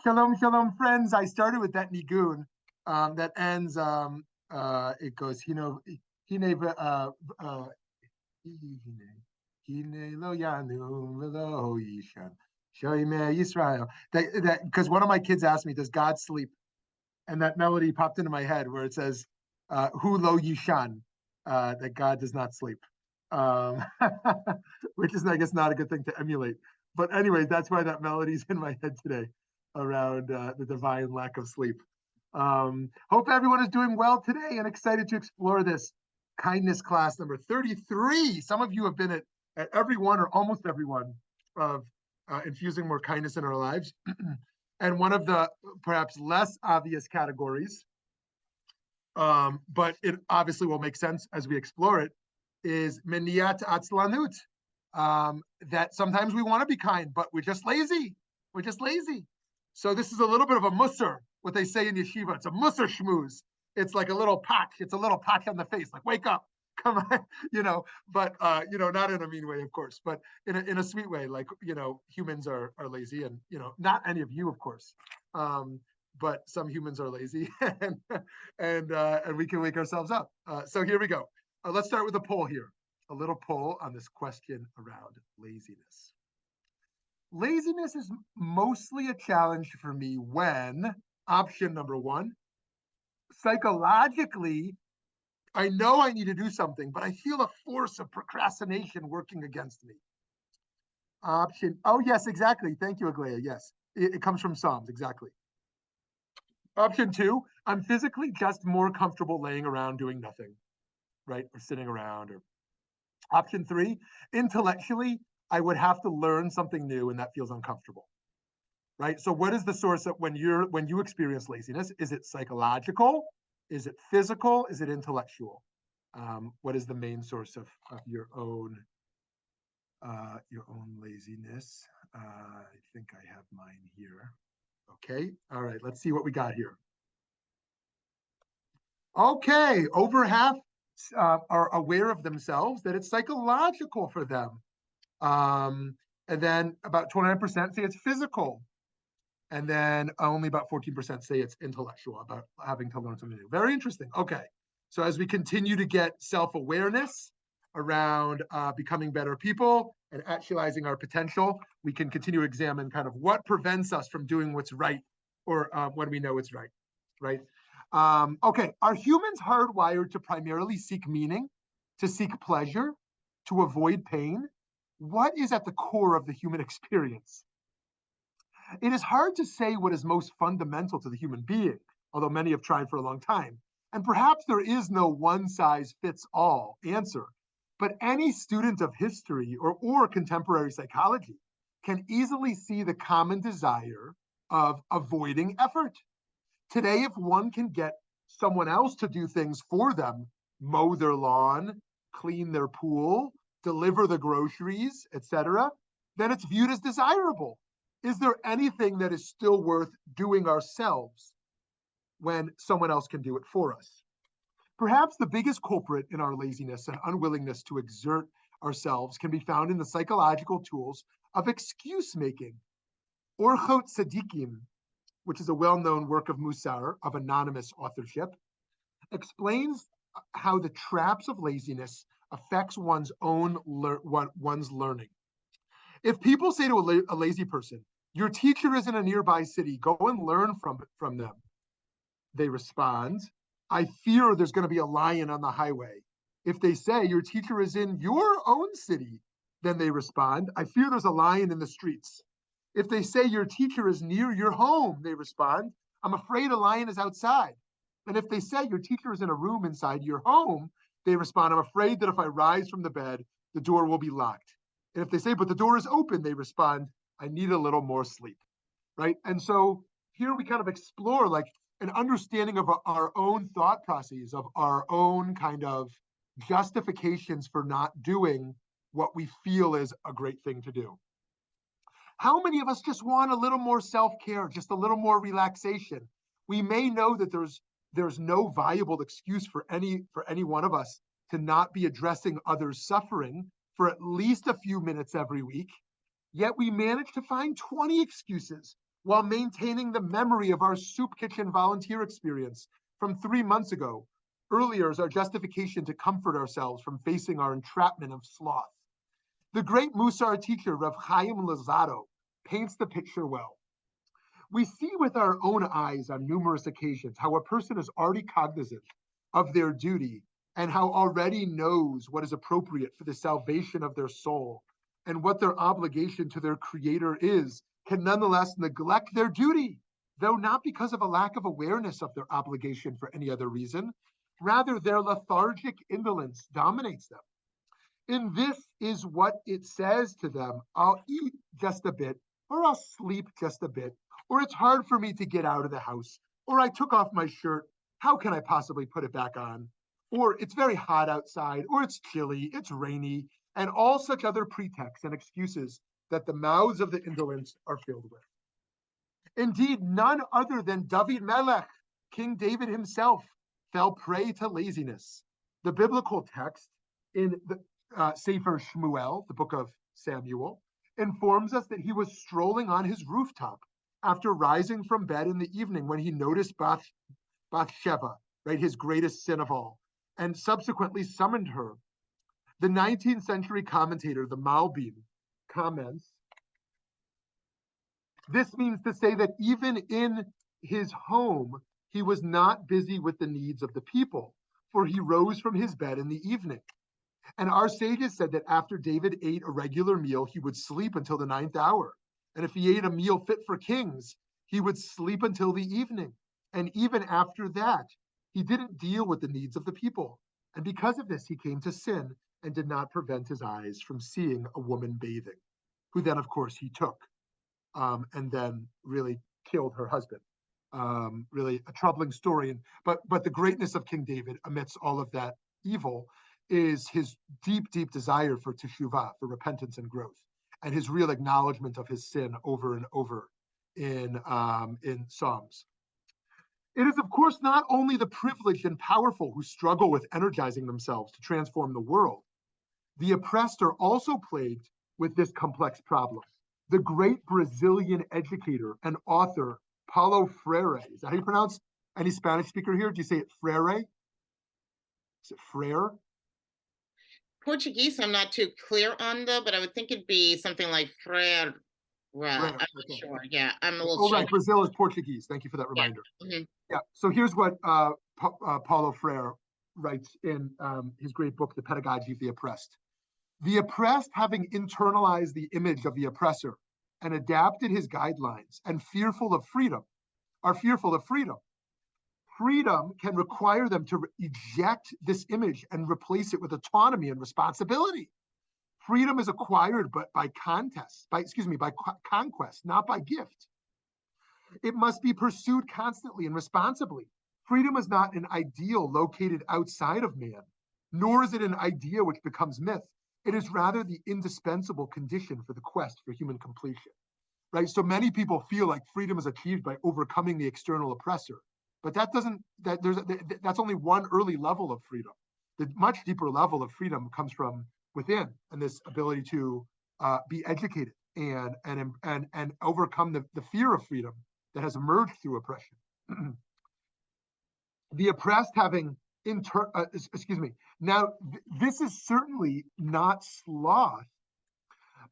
Shalom, shalom, friends. I started with that nigun that ends. It goes, hine, hine lo yanu velo yishan shoyme Yisrael. That because one of my kids asked me, "Does God sleep?" And that melody popped into my head where it says, "Hu lo yishan," that God does not sleep, um, which is, I guess, not a good thing to emulate. But anyways, that's why that melody's in my head today around the divine lack of sleep. Hope everyone is doing well today and excited to explore this kindness class number 33. Some of you have been at every one or almost every one of infusing more kindness in our lives. And one of the perhaps less obvious categories, but it obviously will make sense as we explore it, is meniat Atzlanut. That sometimes we want to be kind, but we're just lazy. We're just lazy. So this is a little bit of a musser, what they say in yeshiva. It's a musser shmooze. It's like a little pat. It's a little pat on the face, like wake up, come on, but not in a mean way, of course, but in a sweet way, like, humans are lazy, and not any of you, of course, but some humans are lazy, and we can wake ourselves up. So here we go. Let's start with a poll here. A little poll on this question around laziness. Laziness is mostly a challenge for me when, option number one, psychologically, I know I need to do something, but I feel a force of procrastination working against me. Oh, yes, exactly. Thank you, Aglaya. Yes, it comes from Psalms, exactly. Option two, I'm physically just more comfortable laying around doing nothing, right? Or sitting around. Or option three, intellectually, I would have to learn something new, and that feels uncomfortable, right? So what is the source of when you experience laziness? Is it psychological? Is it physical? Is it intellectual? What is the main source of your own laziness? I think I have mine here. Okay, all right, let's see what we got here. Okay, over half are aware of themselves that it's psychological for them. And then about 29% say it's physical. And then only about 14% say it's intellectual, about having to learn something new. Very interesting. Okay, so as we continue to get self-awareness around becoming better people and actualizing our potential, we can continue to examine kind of what prevents us from doing what's right, or when we know it's right, right? Okay, are humans hardwired to primarily seek meaning, to seek pleasure, to avoid pain? What is at the core of the human experience? It is hard to say what is most fundamental to the human being, although many have tried for a long time. And perhaps there is no one-size-fits-all answer, but any student of history or contemporary psychology can easily see the common desire of avoiding effort. Today, if one can get someone else to do things for them, mow their lawn, clean their pool, deliver the groceries, etc., then it's viewed as desirable. Is there anything that is still worth doing ourselves when someone else can do it for us? Perhaps the biggest culprit in our laziness and unwillingness to exert ourselves can be found in the psychological tools of excuse making. Orchot Tzadikim, which is a well-known work of Musar of anonymous authorship, explains how the traps of laziness affects one's learning. If people say to a lazy person, your teacher is in a nearby city, go and learn from them, they respond, I fear there's going to be a lion on the highway. If they say your teacher is in your own city, then they respond, I fear there's a lion in the streets. If they say your teacher is near your home, they respond, I'm afraid a lion is outside. And if they say your teacher is in a room inside your home, They respond, I'm afraid that if I rise from the bed, the door will be locked. And if they say, but the door is open, they respond, I need a little more sleep, right? And so here we kind of explore like an understanding of our own thought processes, of our own kind of justifications for not doing what we feel is a great thing to do. How many of us just want a little more self-care, just a little more relaxation? We may know that there's no viable excuse for any one of us to not be addressing others' suffering for at least a few minutes every week. Yet we manage to find 20 excuses while maintaining the memory of our soup kitchen volunteer experience from 3 months ago, earlier as our justification to comfort ourselves from facing our entrapment of sloth. The great Musar teacher, Rav Chaim Luzzatto, paints the picture well. We see with our own eyes on numerous occasions how a person is already cognizant of their duty and how already knows what is appropriate for the salvation of their soul and what their obligation to their creator is, can nonetheless neglect their duty, though not because of a lack of awareness of their obligation for any other reason. Rather, their lethargic indolence dominates them. And this is what it says to them. I'll eat just a bit, or I'll sleep just a bit, or it's hard for me to get out of the house, or I took off my shirt. How can I possibly put it back on? Or it's very hot outside, or it's chilly, it's rainy, and all such other pretexts and excuses that the mouths of the indolent are filled with. Indeed, none other than David Melech, King David himself, fell prey to laziness. The biblical text in the Sefer Shmuel, the book of Samuel, informs us that he was strolling on his rooftop after rising from bed in the evening when he noticed Bathsheba, right, his greatest sin of all, and subsequently summoned her. The 19th century commentator, the Malbim, comments, this means to say that even in his home, he was not busy with the needs of the people, for he rose from his bed in the evening. And our sages said that after David ate a regular meal, he would sleep until the 9th hour. And if he ate a meal fit for kings, he would sleep until the evening. And even after that, he didn't deal with the needs of the people. And because of this, he came to sin and did not prevent his eyes from seeing a woman bathing, who then, of course, he took and then really killed her husband. Really a troubling story. But the greatness of King David amidst all of that evil is his deep, deep desire for teshuvah, for repentance and growth, and his real acknowledgement of his sin over and over in Psalms. It is, of course, not only the privileged and powerful who struggle with energizing themselves to transform the world. The oppressed are also plagued with this complex problem. The great Brazilian educator and author, Paulo Freire, is that how you pronounce? Any Spanish speaker here? Do you say it Freire? Is it Freire? Portuguese, I'm not too clear on but I would think it'd be something like Freire. I'm not sure. Yeah, I'm a little sure. Right, Brazil is Portuguese. Thank you for that reminder. Yeah. Mm-hmm. Yeah, so here's what Paulo Freire writes in his great book, The Pedagogy of the Oppressed. The oppressed, having internalized the image of the oppressor and adapted his guidelines and fearful of freedom, are fearful of freedom. Freedom can require them to eject this image and replace it with autonomy and responsibility. Freedom is acquired by conquest, not by gift. It must be pursued constantly and responsibly. Freedom is not an ideal located outside of man, nor is it an idea which becomes myth. It is rather the indispensable condition for the quest for human completion, right? So many people feel like freedom is achieved by overcoming the external oppressor, but that's only one early level of freedom. The much deeper level of freedom comes from within, and this ability to be educated and overcome the fear of freedom that has emerged through oppression. The oppressed having Now, this is certainly not sloth,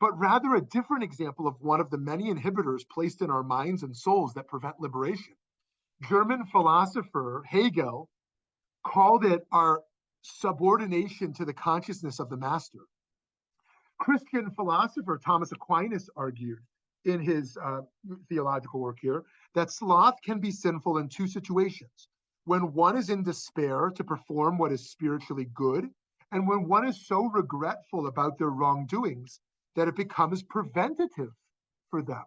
but rather a different example of one of the many inhibitors placed in our minds and souls that prevent liberation. German philosopher Hegel called it our subordination to the consciousness of the master. Christian philosopher Thomas Aquinas argued in his theological work here that sloth can be sinful in two situations. when one is in despair to perform what is spiritually good, and when one is so regretful about their wrongdoings that it becomes preventative for them.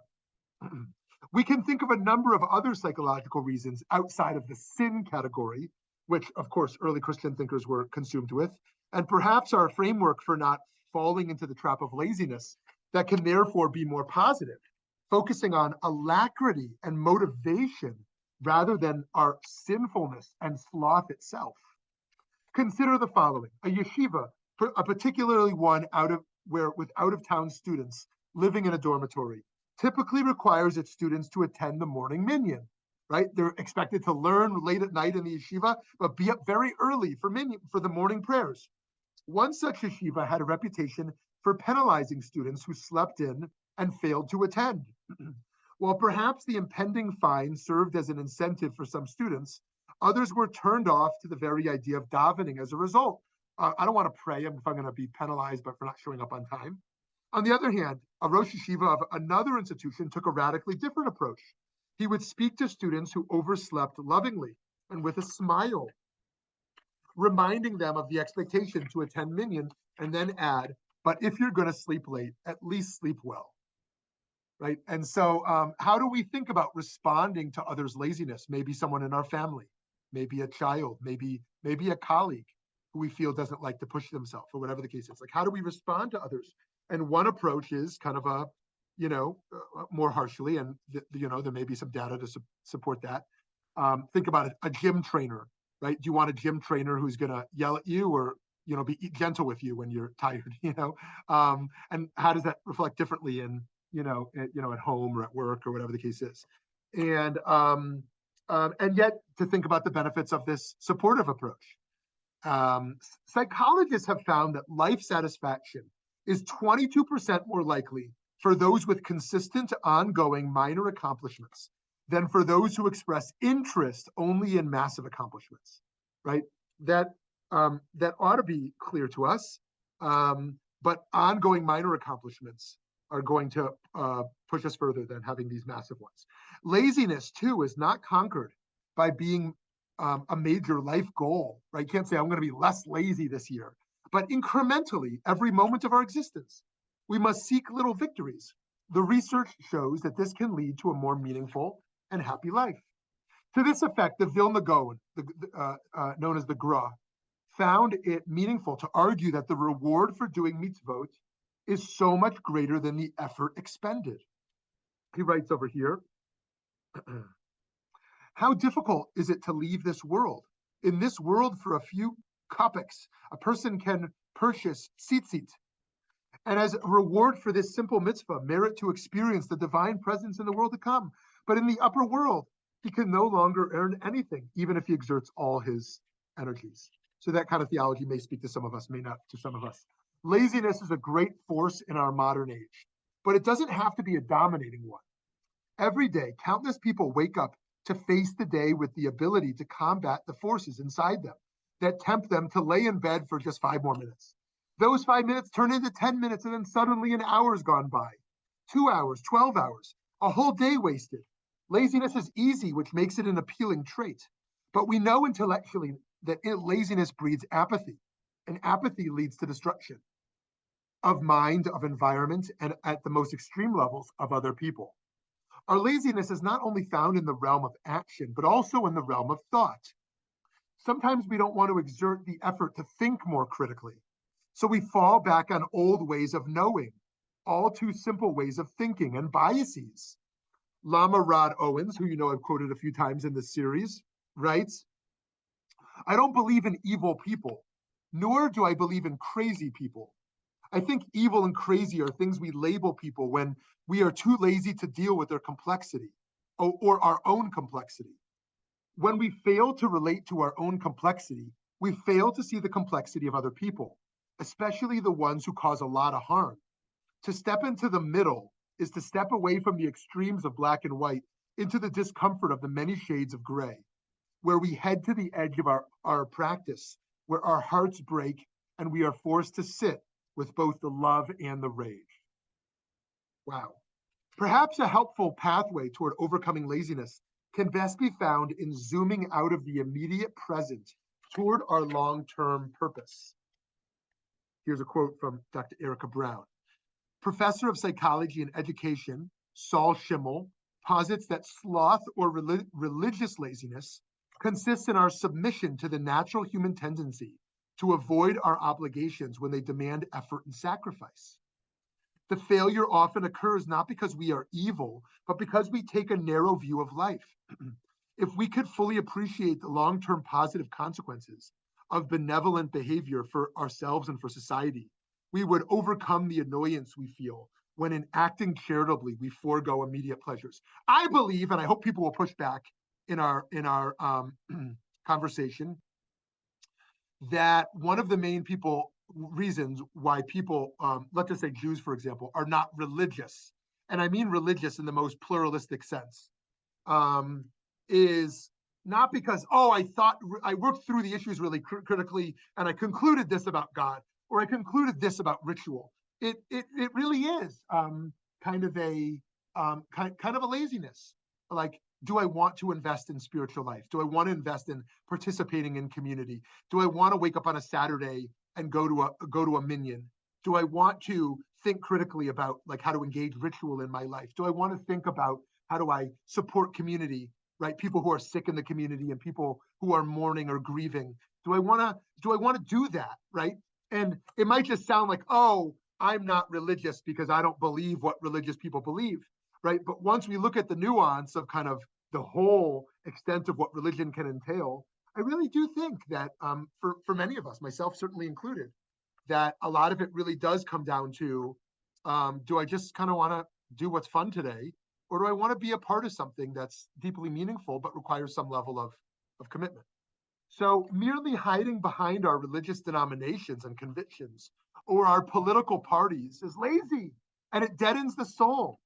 We can think of a number of other psychological reasons outside of the sin category, which, of course, early Christian thinkers were consumed with, and perhaps our framework for not falling into the trap of laziness that can therefore be more positive, focusing on alacrity and motivation rather than our sinfulness and sloth itself. Consider the following: a yeshiva, particularly one with out-of-town students living in a dormitory, typically requires its students to attend the morning minyan, right? They're expected to learn late at night in the yeshiva, but be up very early for the morning prayers. One such yeshiva had a reputation for penalizing students who slept in and failed to attend. While perhaps the impending fine served as an incentive for some students, others were turned off to the very idea of davening as a result. I don't want to pray if I'm going to be penalized but for not showing up on time. On the other hand, a Rosh Yeshiva of another institution took a radically different approach. He would speak to students who overslept lovingly and with a smile, reminding them of the expectation to attend minyan, and then add, but if you're going to sleep late, at least sleep well. Right? And so how do we think about responding to others' laziness? Maybe someone in our family, maybe a child, maybe a colleague who we feel doesn't like to push themselves, or whatever the case is. Like, how do we respond to others? And one approach is kind of more harshly, and there may be some data to support that. Think about a gym trainer, right? Do you want a gym trainer who's going to yell at you, or be gentle with you when you're tired? And how does that reflect differently in at home or at work or whatever the case is? And yet to think about the benefits of this supportive approach. Psychologists have found that life satisfaction is 22% more likely for those with consistent, ongoing minor accomplishments than for those who express interest only in massive accomplishments, right? That ought to be clear to us, but ongoing minor accomplishments are going to push us further than having these massive ones. Laziness, too, is not conquered by being a major life goal, right? You can't say, I'm going to be less lazy this year, but incrementally, every moment of our existence, we must seek little victories. The research shows that this can lead to a more meaningful and happy life. To this effect, the Vilna Gaon, known as the Gra, found it meaningful to argue that the reward for doing mitzvot is so much greater than the effort expended. He writes over here, how difficult is it to leave this world? In this world, for a few kopecks, a person can purchase tzitzit, and as a reward for this simple mitzvah, merit to experience the divine presence in the world to come. But in the upper world, he can no longer earn anything, even if he exerts all his energies. So that kind of theology may speak to some of us, may not to some of us. Laziness is a great force in our modern age, but it doesn't have to be a dominating one. Every day, countless people wake up to face the day with the ability to combat the forces inside them that tempt them to lay in bed for just 5 more minutes. Those 5 minutes turn into 10 minutes, and then suddenly an hour's gone by. 2 hours, 12 hours, a whole day wasted. Laziness is easy, which makes it an appealing trait. But we know intellectually that laziness breeds apathy, and apathy leads to destruction of mind, of environment, and at the most extreme levels, of other people. Our laziness is not only found in the realm of action, but also in the realm of thought. Sometimes we don't want to exert the effort to think more critically, so we fall back on old ways of knowing, all too simple ways of thinking, and biases. Lama Rod Owens, who I've quoted a few times in this series, writes, I don't believe in evil people, nor do I believe in crazy people. I think evil and crazy are things we label people when we are too lazy to deal with their complexity or our own complexity. When we fail to relate to our own complexity, we fail to see the complexity of other people, especially the ones who cause a lot of harm. To step into the middle is to step away from the extremes of black and white into the discomfort of the many shades of gray, where we head to the edge of our practice, where our hearts break and we are forced to sit with both the love and the rage. Wow. Perhaps a helpful pathway toward overcoming laziness can best be found in zooming out of the immediate present toward our long-term purpose. Here's a quote from Dr. Erica Brown. Professor of Psychology and Education, Saul Schimmel, posits that sloth or religious laziness consists in our submission to the natural human tendency to avoid our obligations when they demand effort and sacrifice. The failure often occurs not because we are evil, but because we take a narrow view of life. If we could fully appreciate the long-term positive consequences of benevolent behavior for ourselves and for society, we would overcome the annoyance we feel when in acting charitably we forego immediate pleasures. I believe, and I hope people will push back in our conversation, that one of the main reasons why people, let's just say Jews, for example, are not religious, and I mean religious in the most pluralistic sense, is not because, oh, I worked through the issues really critically and I concluded this about God, or I concluded this about ritual. It really is kind of a laziness. Like, do I want to invest in spiritual life? Do I want to invest in participating in community? Do I want to wake up on a Saturday and go to a minyan? Do I want to think critically about like how to engage ritual in my life? Do I want to think about how do I support community, right? People who are sick in the community and people who are mourning or grieving. Do I want to do that, right? And it might just sound like, oh, I'm not religious because I don't believe what religious people believe, right? But once we look at the nuance of kind of the whole extent of what religion can entail, I really do think that for many of us, myself certainly included, that a lot of it really does come down to, do I just kind of want to do what's fun today? Or do I want to be a part of something that's deeply meaningful but requires some level of commitment? So merely hiding behind our religious denominations and convictions or our political parties is lazy and it deadens the soul.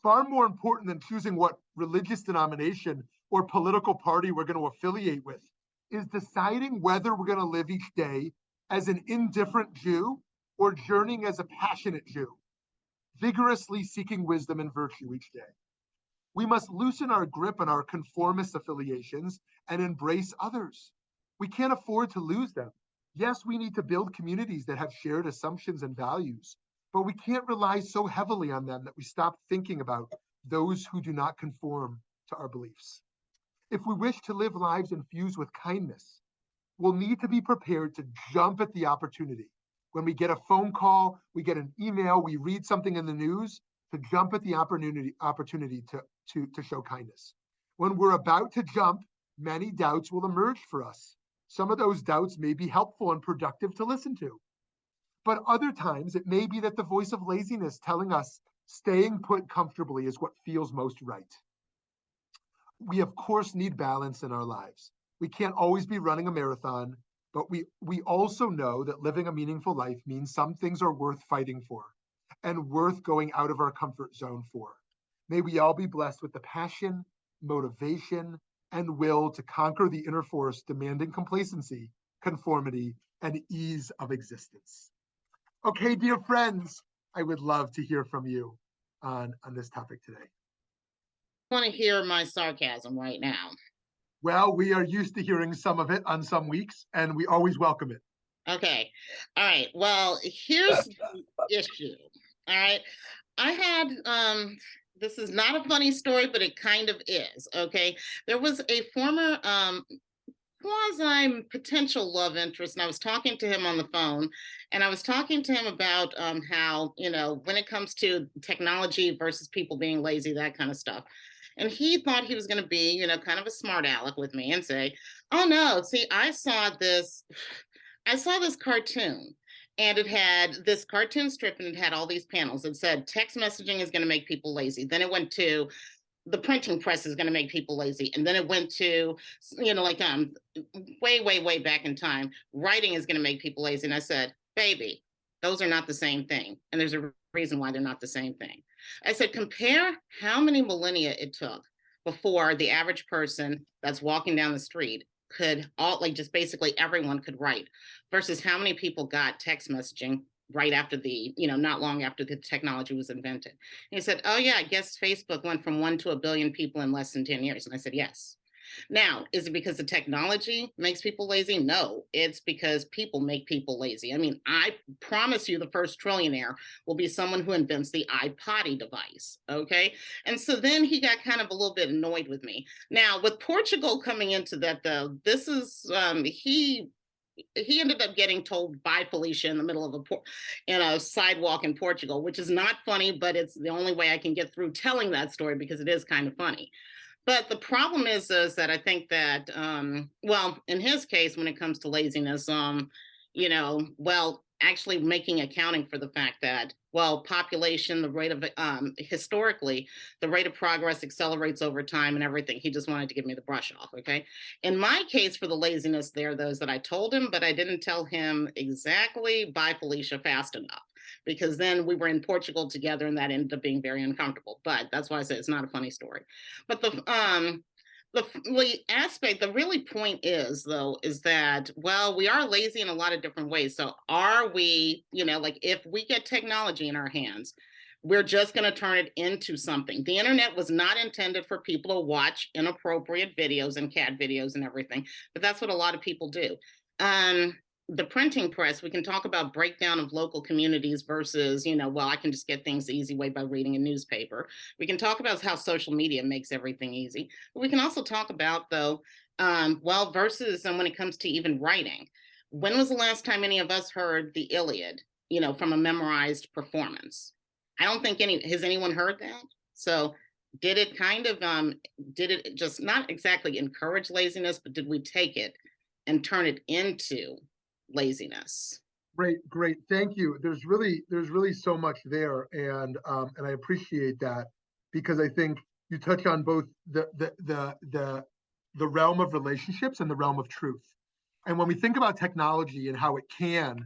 Far more important than choosing what religious denomination or political party we're going to affiliate with is deciding whether we're going to live each day as an indifferent Jew or journeying as a passionate Jew, vigorously seeking wisdom and virtue each day. We must loosen our grip on our conformist affiliations and embrace others. We can't afford to lose them. Yes, we need to build communities that have shared assumptions and values, but we can't rely so heavily on them that we stop thinking about those who do not conform to our beliefs. If we wish to live lives infused with kindness, we'll need to be prepared to jump at the opportunity. When we get a phone call, we get an email, we read something in the news, to jump at the opportunity to show kindness. When we're about to jump, many doubts will emerge for us. Some of those doubts may be helpful and productive to listen to. But other times, it may be that the voice of laziness telling us staying put comfortably is what feels most right. We, of course, need balance in our lives. We can't always be running a marathon, but we also know that living a meaningful life means some things are worth fighting for and worth going out of our comfort zone for. May we all be blessed with the passion, motivation, and will to conquer the inner force demanding complacency, conformity, and ease of existence. Okay, dear friends, I would love to hear from you on this topic today. I want to hear my sarcasm right now. Well, we are used to hearing some of it on some weeks, and we always welcome it. Okay. All right. Well, here's the issue. All right. I had this is not a funny story, but it kind of is. Okay. There was a former quasi potential love interest, and I was talking to him on the phone, and I was talking to him about how, when it comes to technology versus people being lazy, that kind of stuff. And he thought he was going to be, kind of a smart aleck with me and say, oh no, see, I saw this cartoon, and it had this cartoon strip, and it had all these panels. It said text messaging is going to make people lazy. Then it went to the printing press is going to make people lazy. And then it went to, way back in time, writing is going to make people lazy. And I said, baby, those are not the same thing. And there's a reason why they're not the same thing. I said, compare how many millennia it took before the average person that's walking down the street could just basically everyone could write versus how many people got text messaging right after not long after the technology was invented. And he said, oh yeah, I guess Facebook went from 1 to a billion people in less than 10 years. And I said, yes. Now, is it because the technology makes people lazy? No, it's because people make people lazy. I mean, I promise you the first trillionaire will be someone who invents the iPotty device, okay? And so then he got kind of a little bit annoyed with me. Now, with Portugal coming into that, though, this is, he ended up getting told by Felicia in the middle of a sidewalk in Portugal, which is not funny, but it's the only way I can get through telling that story because it is kind of funny. But the problem is that I think that, well, in his case, when it comes to laziness, actually making accounting for the fact that, well, population, the rate of, historically, the rate of progress accelerates over time and everything. He just wanted to give me the brush off, okay? In my case, for the laziness, there are those that I told him, but I didn't tell him exactly by Felicia fast enough, because then we were in Portugal together and that ended up being very uncomfortable. But that's why I say it's not a funny story. But the really point is, though, is that, well, we are lazy in a lot of different ways. So are we, like, if we get technology in our hands, we're just going to turn it into something. The internet was not intended for people to watch inappropriate videos and cat videos and everything, but that's what a lot of people do. The printing press, we can talk about breakdown of local communities versus, well, I can just get things the easy way by reading a newspaper. We can talk about how social media makes everything easy. But we can also talk about, though, versus when it comes to even writing. When was the last time any of us heard the Iliad, from a memorized performance? I don't think has anyone heard that? So did it did it just not exactly encourage laziness, but did we take it and turn it into laziness? Great. Thank you. There's really so much there, and I appreciate that, because I think you touch on both the realm of relationships and the realm of truth. And when we think about technology and how it can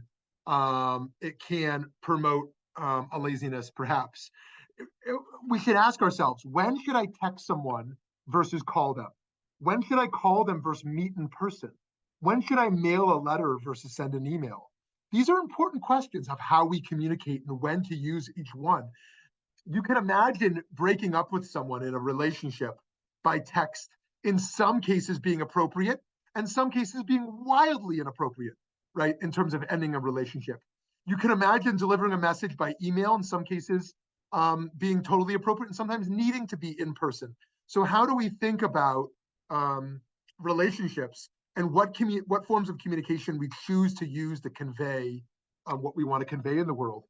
promote a laziness, perhaps we should ask ourselves, when should I text someone versus call them? When should I call them versus meet in person? When should I mail a letter versus send an email? These are important questions of how we communicate and when to use each one. You can imagine breaking up with someone in a relationship by text, in some cases being appropriate, and some cases being wildly inappropriate, right, in terms of ending a relationship. You can imagine delivering a message by email, in some cases being totally appropriate, and sometimes needing to be in person. So how do we think about relationships and what forms of communication we choose to use to convey what we want to convey in the world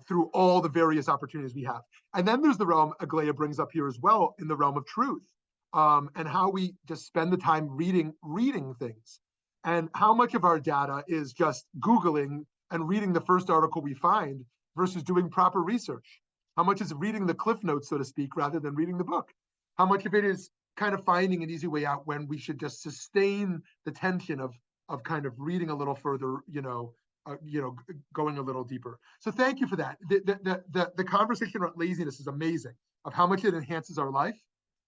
through all the various opportunities we have? And then there's the realm Aglaia brings up here as well, in the realm of truth, and how we just spend the time reading things, and how much of our data is just Googling and reading the first article we find versus doing proper research. How much is reading the cliff notes, so to speak, rather than reading the book? How much of it is kind of finding an easy way out when we should just sustain the tension of kind of reading a little further, going a little deeper. So thank you for that. The conversation about laziness is amazing, of how much it enhances our life,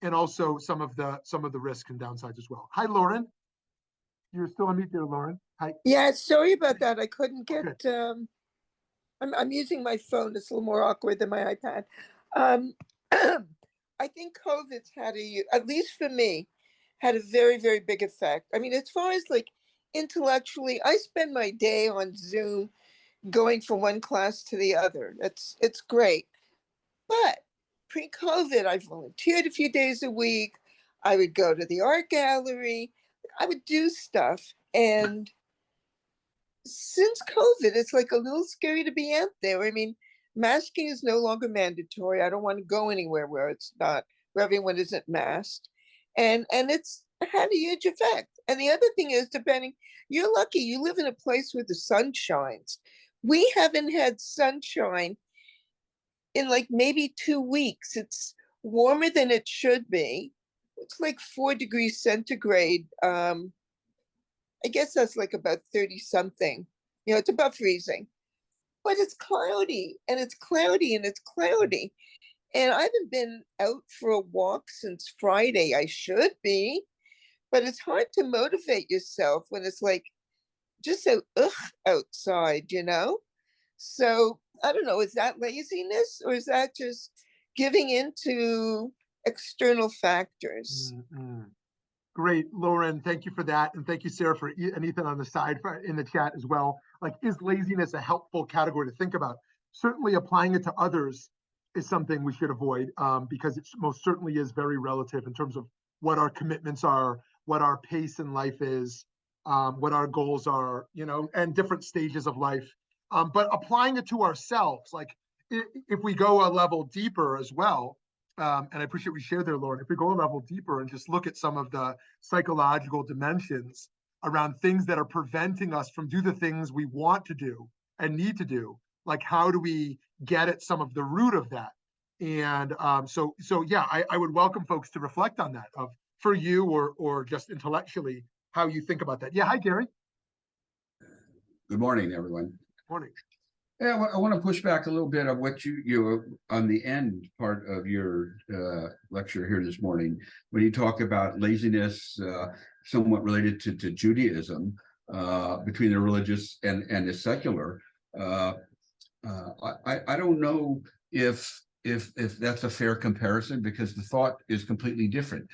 and also some of the risks and downsides as well. Hi, Lauren. You're still on mute there, Lauren. Hi. Yeah, sorry about that. I couldn't get. I'm using my phone. It's a little more awkward than my iPad. I think COVID's at least for me, had a very, very big effect. I mean, as far as like intellectually, I spend my day on Zoom going from one class to the other. It's great. But pre-COVID, I volunteered a few days a week. I would go to the art gallery. I would do stuff. And since COVID, it's like a little scary to be out there. I mean, masking is no longer mandatory. I don't want to go anywhere where it's not, where everyone isn't masked. And it's had a huge effect. And the other thing is, you're lucky, you live in a place where the sun shines. We haven't had sunshine in like maybe 2 weeks. It's warmer than it should be. It's like 4 degrees centigrade. I guess that's like about 30 something. It's above freezing. But it's cloudy, and it's cloudy, and it's cloudy. And I haven't been out for a walk since Friday. I should be, but it's hard to motivate yourself when it's like just so outside. So I don't know, is that laziness or is that just giving into external factors? Mm-hmm. Great, Lauren. Thank you for that, and thank you, Sarah, for and Ethan on the side in the chat as well. Like, is laziness a helpful category to think about? Certainly, applying it to others is something we should avoid because it most certainly is very relative in terms of what our commitments are, what our pace in life is, what our goals are, and different stages of life. But applying it to ourselves, like if we go a level deeper as well, and I appreciate we shared there, Lauren. If we go a level deeper and just look at some of the psychological dimensions around things that are preventing us from do the things we want to do and need to do, like how do we get at some of the root of that? And so yeah, I would welcome folks to reflect on that of for you or just intellectually how you think about that. Yeah, hi Gary. Good morning, everyone. Morning. Yeah, I want to push back a little bit on what you on the end part of your lecture here this morning, when you talk about laziness, somewhat related to Judaism, between the religious and the secular. I don't know if that's a fair comparison, because the thought is completely different.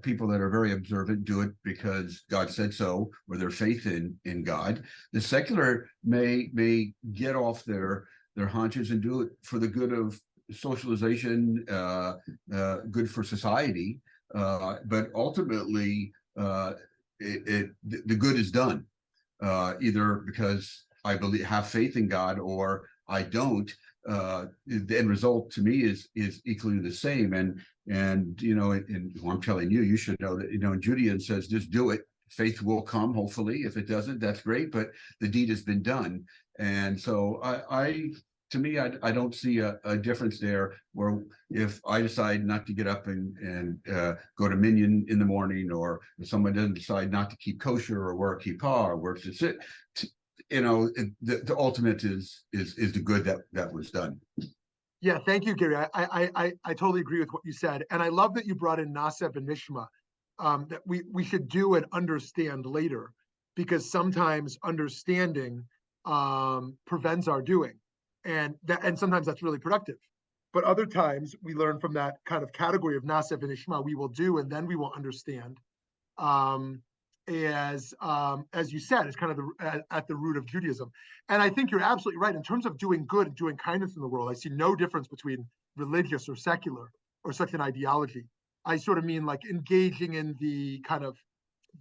People that are very observant do it because God said so, or their faith in God. The secular may get off their haunches and do it for the good of socialization, good for society, but ultimately the good is done, either because I have faith in God or I don't. The end result to me is equally the same. And I'm telling you, you should know that, in Judaism says, just do it. Faith will come, hopefully. If it doesn't, that's great, but the deed has been done. And so to me, I don't see a difference there, where if I decide not to get up and go to minyan in the morning, or if someone doesn't decide not to keep kosher or wear a kippah or wear tzitzit, the ultimate is the good that was done. Yeah, thank you, Gary. I totally agree with what you said, and I love that you brought in Nasef and Nishma. That we should do and understand later, because sometimes understanding prevents our doing, and sometimes that's really productive. But other times we learn from that kind of category of Nasef and Nishma. We will do, and then we will understand. As you said, is kind of at the root of Judaism. And I think you're absolutely right. In terms of doing good and doing kindness in the world, I see no difference between religious or secular or such an ideology. I sort of mean like engaging in the kind of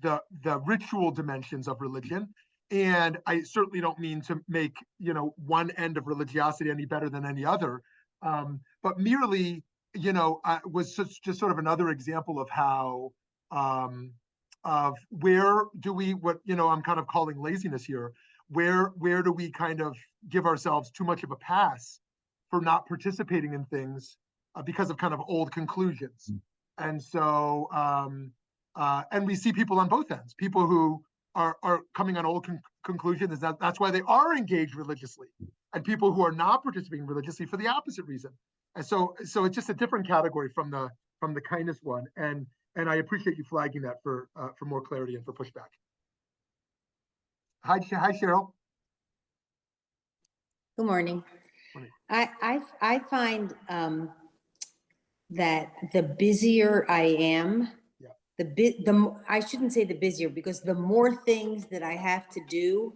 the ritual dimensions of religion. And I certainly don't mean to make, one end of religiosity any better than any other. But merely, was just sort of another example of how of where do we, I'm kind of calling laziness here, where do we kind of give ourselves too much of a pass for not participating in things because of kind of old conclusions. And so and we see people on both ends, people who are coming on old conclusions, that's why they are engaged religiously, and people who are not participating religiously for the opposite reason. And so it's just a different category from the kindness one. And I appreciate you flagging that for more clarity and for pushback. Hi, Cheryl. Good morning. Morning. I find that the busier I am, I shouldn't say the busier, because the more things that I have to do,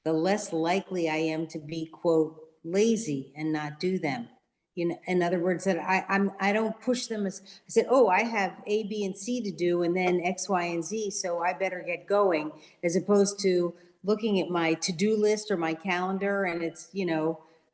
the less likely I am to be, quote, lazy and not do them. In other words, that I don't push them as I said, oh, I have A, B, and C to do, and then X, Y, and Z, so I better get going, as opposed to looking at my to-do list or my calendar, and it's,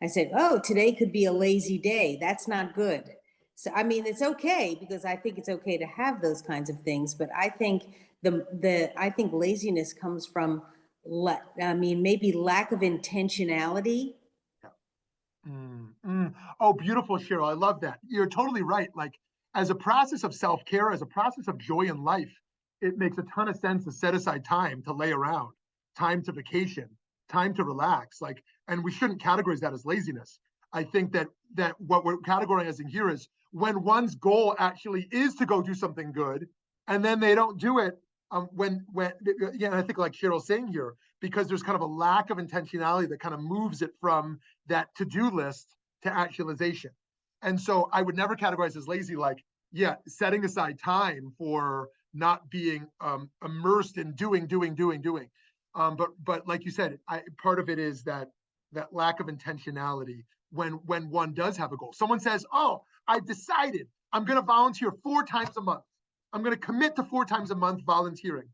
I said, oh, today could be a lazy day. That's not good. So, I mean, it's okay, because I think it's okay to have those kinds of things, but I think I think laziness comes from, maybe lack of intentionality. Oh, beautiful, Cheryl. I love that. You're totally right. Like, as a process of self-care, as a process of joy in life, it makes a ton of sense to set aside time to lay around, time to vacation, time to relax. Like, and we shouldn't categorize that as laziness. I think that what we're categorizing here is when one's goal actually is to go do something good, and then they don't do it. I think like Cheryl's saying here, because there's kind of a lack of intentionality that kind of moves it from that to-do list to actualization. And so I would never categorize as lazy, like, yeah, setting aside time for not being immersed in doing. But like you said, part of it is that lack of intentionality when one does have a goal. Someone says, oh, I've decided I'm going to volunteer 4 times a month. I'm going to commit to 4 times a month volunteering.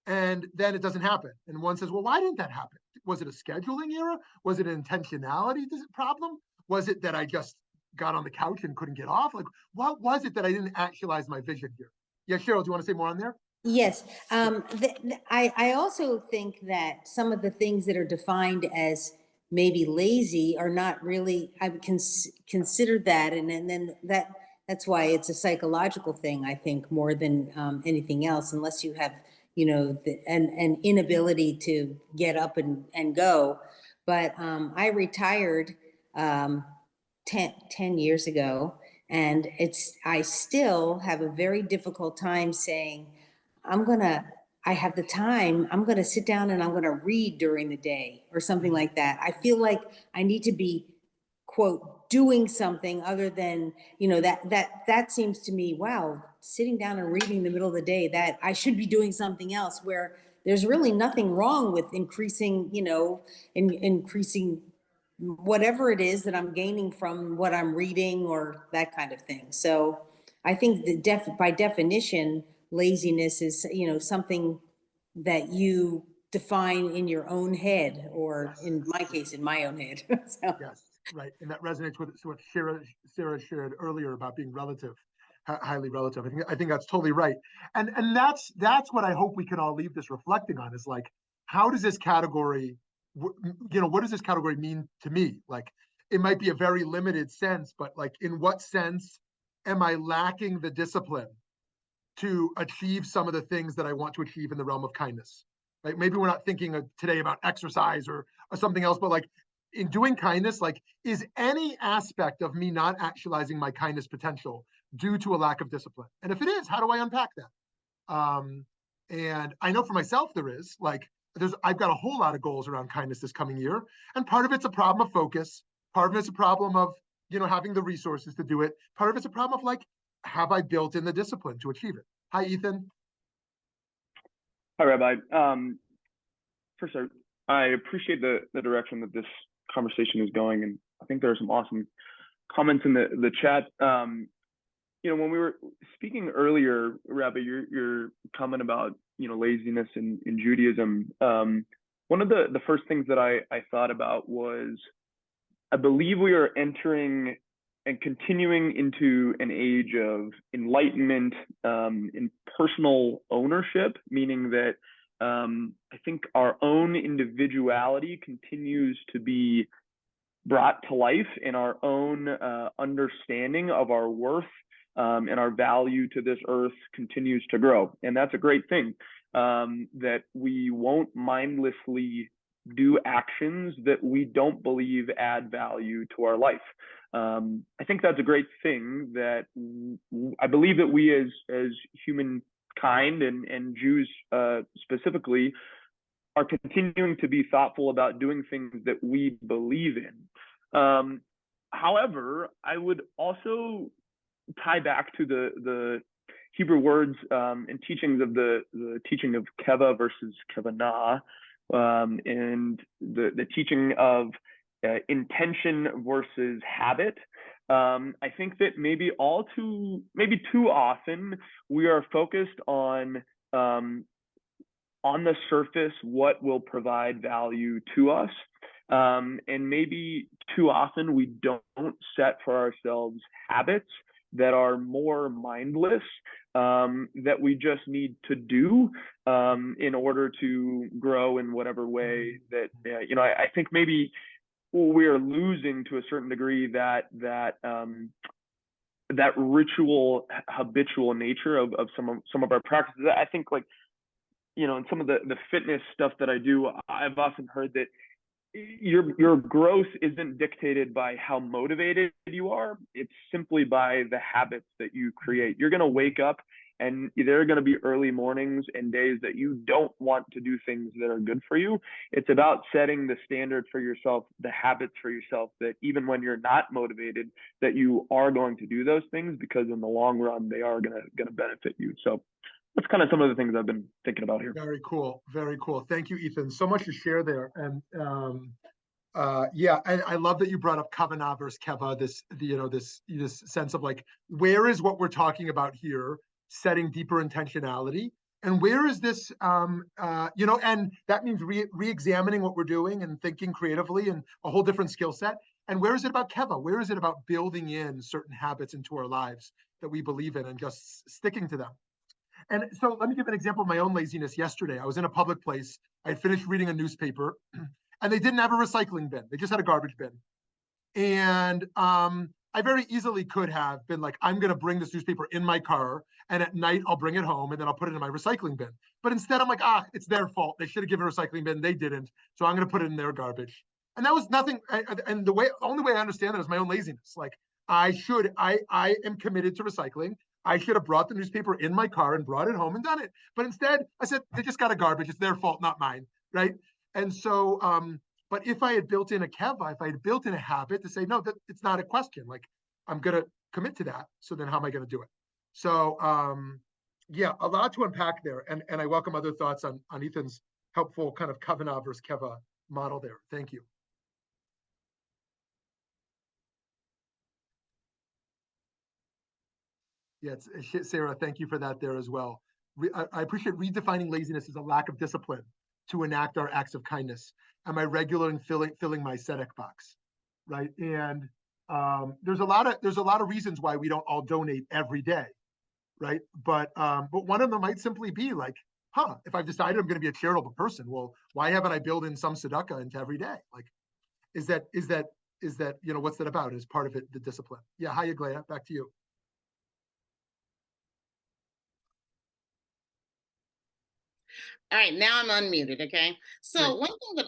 And then it doesn't happen. And one says, well, why didn't that happen? Was it a scheduling error? Was it an intentionality problem? Was it that I just got on the couch and couldn't get off? Like, what was it that I didn't actualize my vision here? Yeah, Cheryl, do you want to say more on there? Yes. I also think that some of the things that are defined as maybe lazy are not really, I would consider that. And then that's why it's a psychological thing, I think, more than anything else, unless you have, an inability to get up and go. But I retired 10 years ago, and I still have a very difficult time saying, I have the time, I'm gonna sit down and I'm gonna read during the day or something like that. I feel like I need to be, quote, doing something other than, that seems to me, wow, sitting down and reading in the middle of the day, that I should be doing something else, where there's really nothing wrong with increasing, increasing whatever it is that I'm gaining from what I'm reading or that kind of thing. So I think by definition, laziness is, something that you define in your own head, or Yes. in my case, in my own head. So. Yes, right. And that resonates with what Sarah shared earlier about being relative, highly relative. I think that's totally right. And that's what I hope we can all leave this reflecting on, is like, how does this category, what does this category mean to me? Like, it might be a very limited sense, but like, in what sense am I lacking the discipline to achieve some of the things that I want to achieve in the realm of kindness? Right? Maybe we're not thinking today about exercise or something else, but like, in doing kindness, like, is any aspect of me not actualizing my kindness potential due to a lack of discipline? And if it is, how do I unpack that? And I know for myself there is. Like, I've got a whole lot of goals around kindness this coming year, and part of it's a problem of focus. Part of it's a problem of having the resources to do it. Part of it's a problem of, like, have I built in the discipline to achieve it? Hi, Ethan. Hi, Rabbi. First, I appreciate the direction that this conversation is going, and I think there are some awesome comments in the chat. When we were speaking earlier, Rabbi, your comment about laziness in Judaism, one of the first things that I thought about was, I believe we are entering and continuing into an age of enlightenment in personal ownership, meaning that I think our own individuality continues to be brought to life, in our own understanding of our worth and our value to this earth continues to grow. And that's a great thing, that we won't mindlessly do actions that we don't believe add value to our life. I think that's a great thing, that I believe that we as humankind and Jews specifically are continuing to be thoughtful about doing things that we believe in. However, I would also tie back to the Hebrew words and teachings of the teaching of keva versus kevanah, and the teaching of intention versus habit. I think that maybe too often we are focused on the surface what will provide value to us, and maybe too often we don't set for ourselves habits that are more mindless, that we just need to do in order to grow in whatever way that I think maybe we are losing to a certain degree that ritual, habitual nature of some of our practices. I think, like, in some of the fitness stuff that I do, I've often heard that your growth isn't dictated by how motivated you are. It's simply by the habits that you create. You're going to wake up And there are going to be early mornings and days that you don't want to do things that are good for you. It's about setting the standard for yourself, the habits for yourself, that even when you're not motivated, that you are going to do those things, because in the long run, they are going to benefit you. So that's kind of some of the things I've been thinking about here. Very cool. Very cool. Thank you, Ethan. So much to share there. And yeah, I love that you brought up kavanah versus keva, this sense of like, where is what we're talking about here setting deeper intentionality, and where is this and that means re-examining what we're doing and thinking creatively and a whole different skill set. And where is it about keva? Where is it about building in certain habits into our lives that we believe in and just sticking to them? And so let me give an example of my own laziness. Yesterday, I was in a public place. I had finished reading a newspaper, and they didn't have a recycling bin. They just had a garbage bin. And I very easily could have been like, I'm going to bring this newspaper in my car, and at night I'll bring it home, and then I'll put it in my recycling bin. But instead, I'm like, it's their fault. They should have given a recycling bin. They didn't. So I'm going to put it in their garbage. And that was nothing. And the only way I understand that is my own laziness. Like, I am committed to recycling. I should have brought the newspaper in my car and brought it home and done it. But instead, I said, they just got a garbage. It's their fault, not mine, right? And so, but if I had built in a keva, if I had built in a habit to say, no, that it's not a question. Like, I'm going to commit to that. So then how am I going to do it? So, yeah, a lot to unpack there. And I welcome other thoughts on Ethan's helpful kind of kavanah versus keva model there. Thank you. Yes, Sarah, thank you for that there as well. I appreciate redefining laziness as a lack of discipline to enact our acts of kindness. Am I regular in filling my tzedek box, right? And there's a lot of reasons why we don't all donate every day, right? But one of them might simply be like, if I've decided I'm going to be a charitable person, well, why haven't I built in some tzedakah into every day? Like, is that what's that about? Is part of it the discipline? Yeah, hi, Aglaia, back to you. All right, now I'm unmuted, okay? So one thing that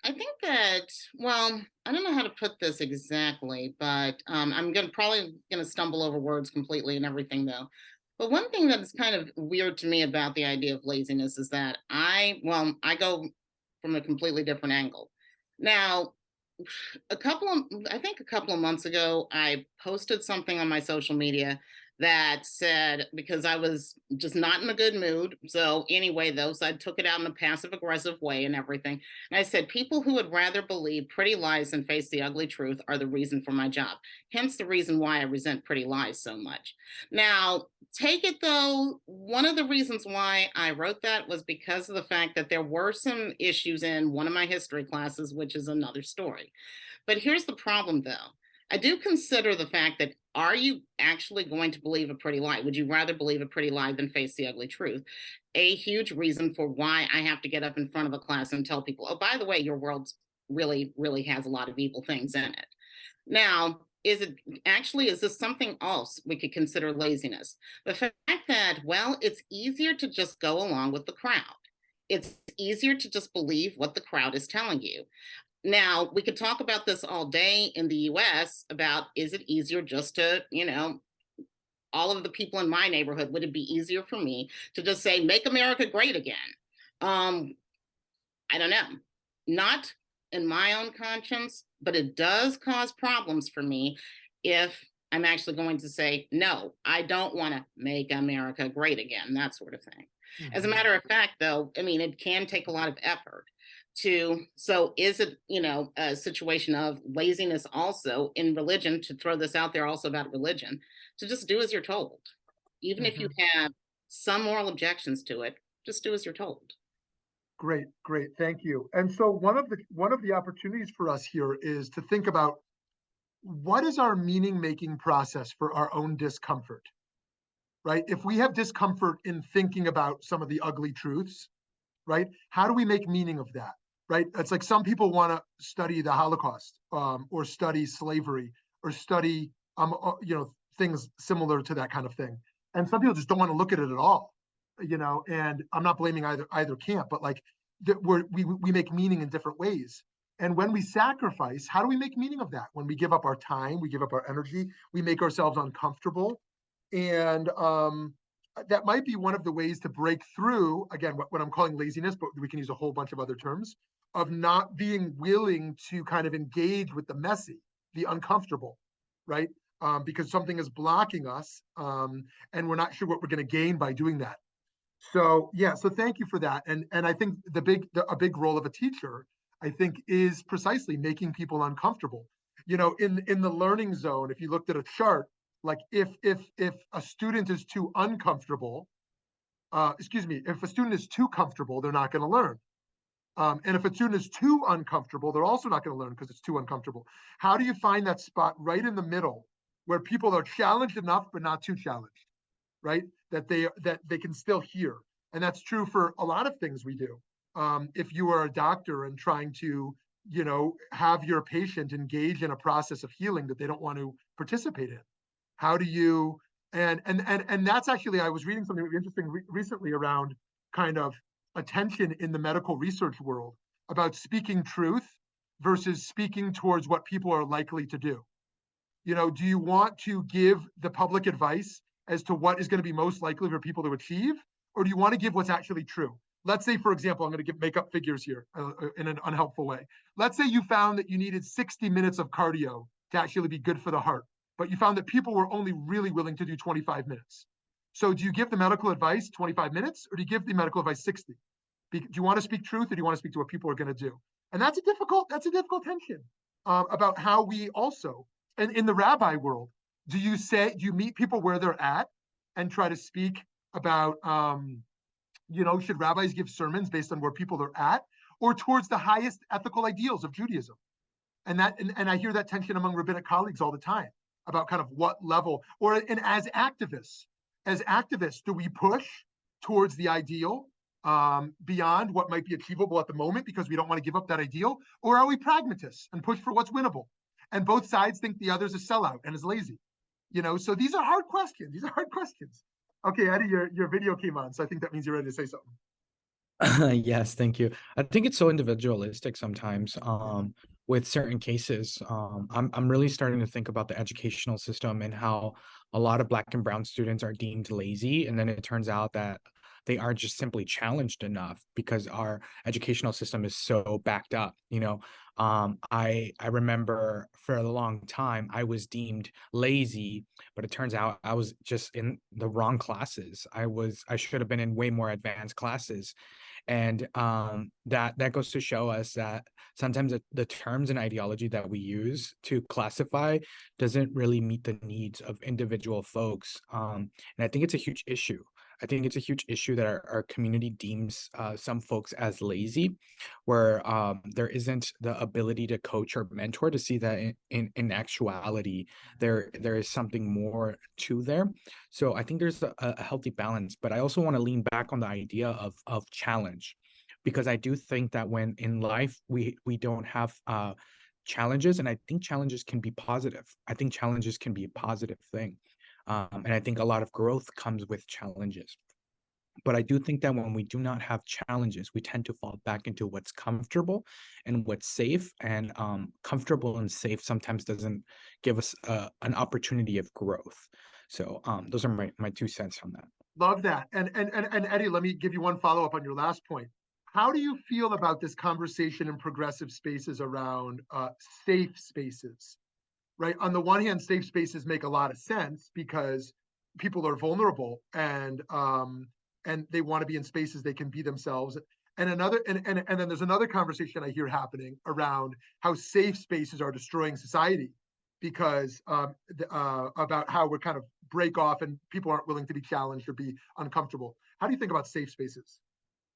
I think that, well, I don't know how to put this exactly, but I'm probably gonna stumble over words completely and everything though. But one thing that is kind of weird to me about the idea of laziness is that I go from a completely different angle. Now, a couple of months ago, I posted something on my social media that said, because I was just not in a good mood. So anyway, so I took it out in a passive aggressive way and everything. And I said, people who would rather believe pretty lies than face the ugly truth are the reason for my job. Hence the reason why I resent pretty lies so much. Now, take it though, one of the reasons why I wrote that was because of the fact that there were some issues in one of my history classes, which is another story. But here's the problem though. I do consider the fact that, are you actually going to believe a pretty lie? Would you rather believe a pretty lie than face the ugly truth? A huge reason for why I have to get up in front of a class and tell people, oh, by the way, your world really, really has a lot of evil things in it. Now, is this something else we could consider laziness? The fact that, well, it's easier to just go along with the crowd. It's easier to just believe what the crowd is telling you. Now, we could talk about this all day in the US about, is it easier just to, all of the people in my neighborhood, would it be easier for me to just say, make America great again? I don't know. Not in my own conscience, but it does cause problems for me if I'm actually going to say, no, I don't want to make America great again, that sort of thing. Mm-hmm. As a matter of fact, though, it can take a lot of effort. So is it, a situation of laziness also in religion, to throw this out there also about religion, to just do as you're told, even if you have some moral objections to it, just do as you're told. Great, thank you. And so one of the opportunities for us here is to think about, what is our meaning-making process for our own discomfort, right? If we have discomfort in thinking about some of the ugly truths, right? How do we make meaning of that? Right? It's like some people want to study the Holocaust, or study slavery, or study, things similar to that kind of thing. And some people just don't want to look at it at all, and I'm not blaming either camp, but like we make meaning in different ways. And when we sacrifice, how do we make meaning of that? When we give up our time, we give up our energy, we make ourselves uncomfortable. And that might be one of the ways to break through, again, what I'm calling laziness, but we can use a whole bunch of other terms, of not being willing to kind of engage with the messy, the uncomfortable, right? Because something is blocking us, and we're not sure what we're going to gain by doing that. So yeah, so thank you for that. And I think a big role of a teacher, I think, is precisely making people uncomfortable. You know, in the learning zone, if you looked at a chart, like if a student is too uncomfortable, if a student is too comfortable, they're not going to learn. And if a student is too uncomfortable, they're also not going to learn because it's too uncomfortable. How do you find that spot right in the middle where people are challenged enough but not too challenged, right? That they can still hear, and that's true for a lot of things we do. If you are a doctor and trying to, you know, have your patient engage in a process of healing that they don't want to participate in, how do you? And that's actually, I was reading something interesting recently around kind of attention in the medical research world about speaking truth versus speaking towards what people are likely to do. You know, do you want to give the public advice as to what is going to be most likely for people to achieve, or do you want to give what's actually true? Let's say, for example, I'm going to make up figures here in an unhelpful way. Let's say you found that you needed 60 minutes of cardio to actually be good for the heart, but you found that people were only really willing to do 25 minutes. So do you give the medical advice 25 minutes, or do you give the medical advice 60? Do you want to speak truth, or do you want to speak to what people are going to do? And that's a difficult tension about how we also, and in the rabbi world, do you meet people where they're at and try to speak about, you know, should rabbis give sermons based on where people are at, or towards the highest ethical ideals of Judaism? And I hear that tension among rabbinic colleagues all the time about kind of what level, and as activists, do we push towards the ideal beyond what might be achievable at the moment because we don't want to give up that ideal, or are we pragmatists and push for what's winnable? And both sides think the other's a sellout and is lazy. You know, so these are hard questions. Okay, Eddie, your video came on, so I think that means you're ready to say something. Yes, thank you. I think it's so individualistic sometimes. With certain cases, I'm really starting to think about the educational system and how a lot of Black and brown students are deemed lazy, and then it turns out that they aren't just simply challenged enough because our educational system is so backed up. You know, I remember for a long time I was deemed lazy, but it turns out I was just in the wrong classes. I should have been in way more advanced classes. And that goes to show us that sometimes the terms and ideology that we use to classify doesn't really meet the needs of individual folks. And I think it's a huge issue. I think it's a huge issue that our community deems some folks as lazy, where there isn't the ability to coach or mentor to see that in actuality, there is something more to there. So I think there's a healthy balance, but I also want to lean back on the idea of challenge, because I do think that when in life we don't have challenges, and I think challenges can be positive. I think challenges can be a positive thing. And I think a lot of growth comes with challenges. But I do think that when we do not have challenges, we tend to fall back into what's comfortable and what's safe. And comfortable and safe sometimes doesn't give us an opportunity of growth. So those are my 2 cents on that. Love that. And Eddie, let me give you one follow-up on your last point. How do you feel about this conversation in progressive spaces around safe spaces? Right. On the one hand, safe spaces make a lot of sense because people are vulnerable and they want to be in spaces they can be themselves. And then there's another conversation I hear happening around how safe spaces are destroying society because about how we're kind of break off and people aren't willing to be challenged or be uncomfortable. How do you think about safe spaces?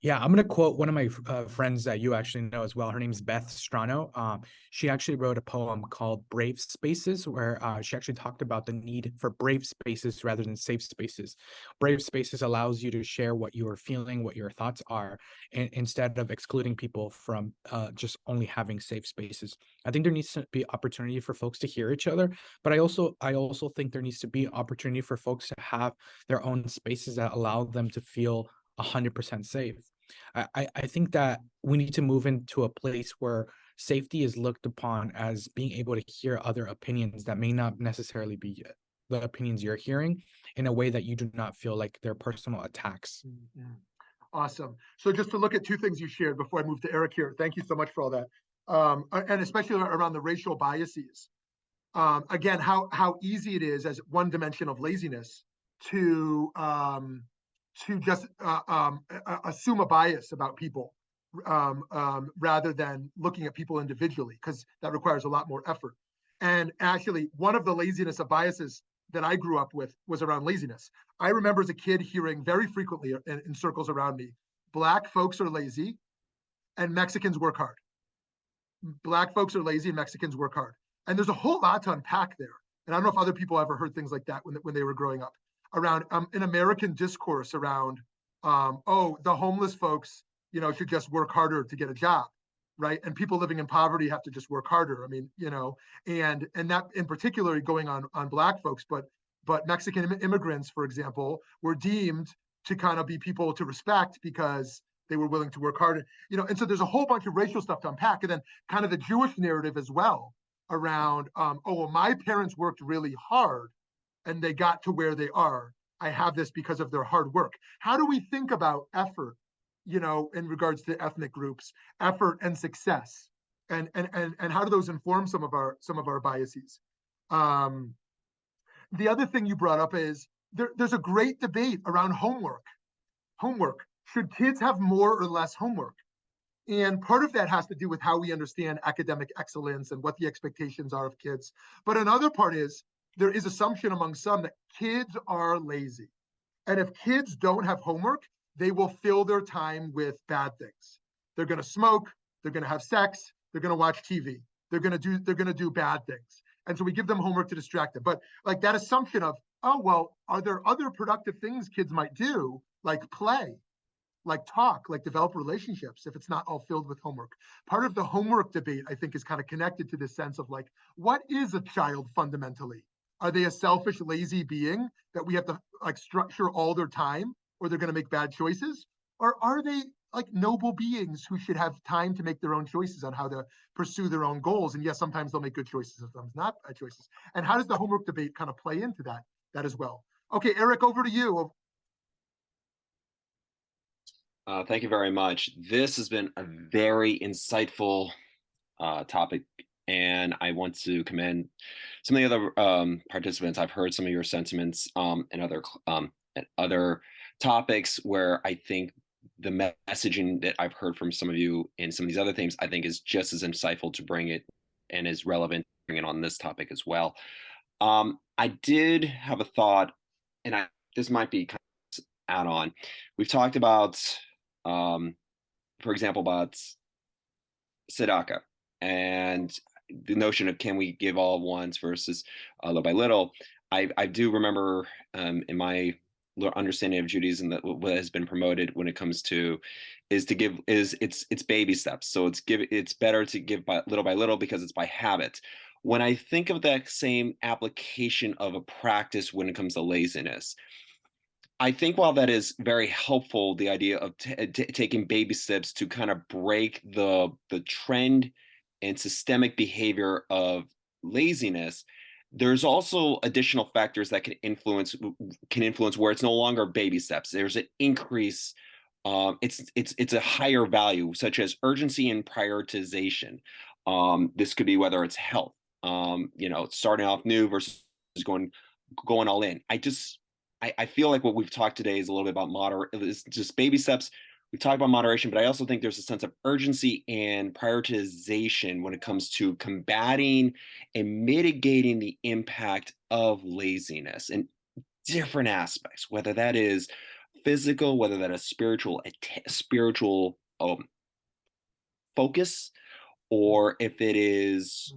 Yeah, I'm going to quote one of my friends that you actually know as well. Her name's Beth Strano. She actually wrote a poem called Brave Spaces, where she actually talked about the need for brave spaces rather than safe spaces. Brave spaces allows you to share what you are feeling, what your thoughts are, instead of excluding people from just only having safe spaces. I think there needs to be opportunity for folks to hear each other, but I also think there needs to be opportunity for folks to have their own spaces that allow them to feel 100% safe. I think that we need to move into a place where safety is looked upon as being able to hear other opinions that may not necessarily be the opinions you're hearing in a way that you do not feel like they're personal attacks. Mm-hmm. Awesome. So just to look at two things you shared before I move to Eric here, thank you so much for all that. And especially around the racial biases. Again, how easy it is as one dimension of laziness to just assume a bias about people rather than looking at people individually, because that requires a lot more effort. And actually, one of the laziness of biases that I grew up with was around laziness. I remember as a kid hearing very frequently in circles around me, Black folks are lazy and Mexicans work hard. Black folks are lazy and Mexicans work hard. And there's a whole lot to unpack there. And I don't know if other people ever heard things like that when they were growing up around an American discourse around, oh, the homeless folks, should just work harder to get a job, right? And people living in poverty have to just work harder. I mean, and that in particular going on Black folks, but Mexican immigrants, for example, were deemed to kind of be people to respect because they were willing to work hard, and so there's a whole bunch of racial stuff to unpack, and then kind of the Jewish narrative as well around, oh, well, my parents worked really hard and they got to where they are. I have this because of their hard work. How do we think about effort, in regards to ethnic groups, effort and success, and how do those inform some of our biases? The other thing you brought up is there's a great debate around homework. Should kids have more or less homework? And part of that has to do with how we understand academic excellence and what the expectations are of kids. But another part is there is assumption among some that kids are lazy. And if kids don't have homework, they will fill their time with bad things. They're going to smoke, they're going to have sex, they're going to watch TV. They're going to do bad things. And so we give them homework to distract them. But like that assumption of, oh, well, are there other productive things kids might do, like play, like talk, like develop relationships, if it's not all filled with homework? Part of the homework debate, I think, is kind of connected to this sense of like, what is a child fundamentally? Are they a selfish, lazy being that we have to like structure all their time, or they're going to make bad choices? Or are they like noble beings who should have time to make their own choices on how to pursue their own goals? And yes, sometimes they'll make good choices, sometimes not bad choices. And how does the homework debate kind of play into that as well? Okay, Eric, over to you. Thank you very much. This has been a very insightful topic, and I want to commend some of the other participants. I've heard some of your sentiments and other topics where I think the messaging that I've heard from some of you and some of these other things, I think is just as insightful to bring it and is relevant to bring it on this topic as well. I did have a thought, and this might be kind of add on. We've talked about, for example, about tzedakah and the notion of can we give all at once versus little by little. I do remember in my understanding of Judaism that what has been promoted when it comes to it's baby steps. So it's better to give by little because it's by habit. When I think of that same application of a practice when it comes to laziness, I think while that is very helpful, the idea of taking baby steps to kind of break the trend and systemic behavior of laziness, there's also additional factors that can influence where it's no longer baby steps. There's an increase. It's a higher value, such as urgency and prioritization. This could be whether it's health, starting off new versus going all in. I feel like what we've talked today is a little bit about it's just baby steps. We talked about moderation, but I also think there's a sense of urgency and prioritization when it comes to combating and mitigating the impact of laziness in different aspects, whether that is physical, whether that is spiritual focus, or if it is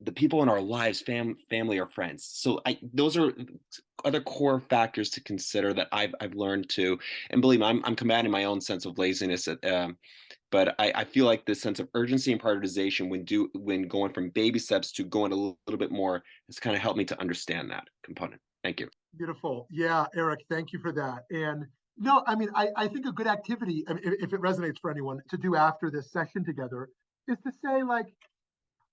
the people in our lives, family or friends. So those are other core factors to consider that I've learned to, and believe me, I'm combating my own sense of laziness. But I feel like this sense of urgency and prioritization when going from baby steps to going a little bit more has kind of helped me to understand that component. Thank you. Beautiful. Yeah, Eric, thank you for that. And no, I mean, I think a good activity, if it resonates for anyone, to do after this session together is to say, like,